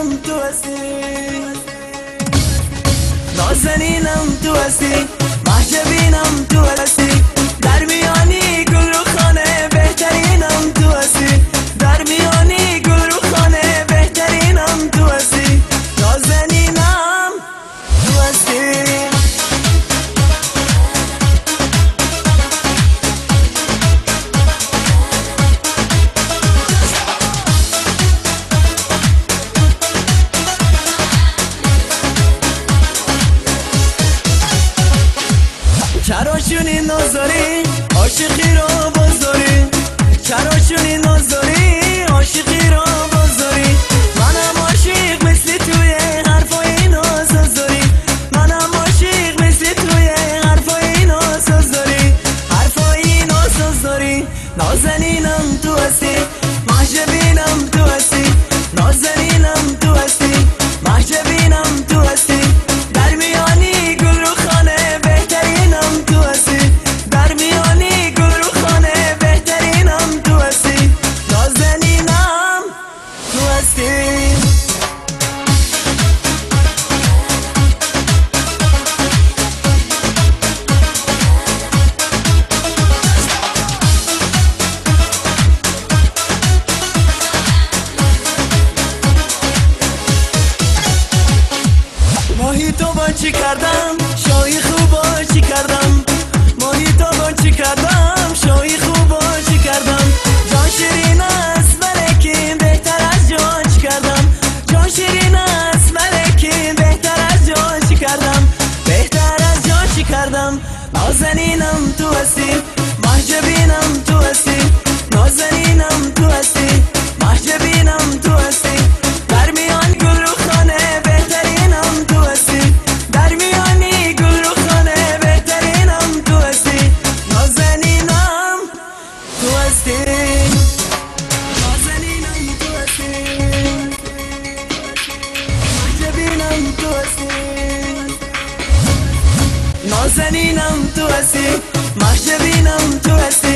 نازنینم تو هستی، نازنینم تو هستی، محجبینم تو هستی، در میانی گل رو خانه بهترینم تو هستی، در میانی گل رو خانه بهترینم تو هستی، نازنینم تو هستی. چرا چونین نازاری عاشقی رو بازاری، چرا چونین نازاری عاشقی رو بازاری، منم عاشق مثل توی حرفای نازاز داری، منم عاشق مثل توی حرفای نازاز داری، حرفای نازاز داری، نازنینم تو هستی، محجبینم تو هستی، نازنینم تو هستی، محجبینم تو هستی، در میانی گل رو خانه بهترینم تو هستی، در میانی گل رو خانه بهترینم تو هستی، نازنینم تو هستی. ماهی تو با چی کردم شاهی خوبا چی کردم، ماهی تو با چی کردم شاهی خوبا چی کردم، جان شیرین است ملکی بهتر از جان چی کردم، جان شیرین است ملکی بهتر از جان چی کردم، بهتر از جان چی کردم، نازنینم تو هستی، محجبینم تو هستی، نازنینم تو هستی، محجبینم تو هستی، در میان گل رو خانه بهترینم تو هستی، در میانی گل رو خانه بهترینم تو هستی، نازنینم تو هستی، نازنینم تو هستی، محجبینم تو هستی، نازنینم تو هستی، محجبینم تو هستی.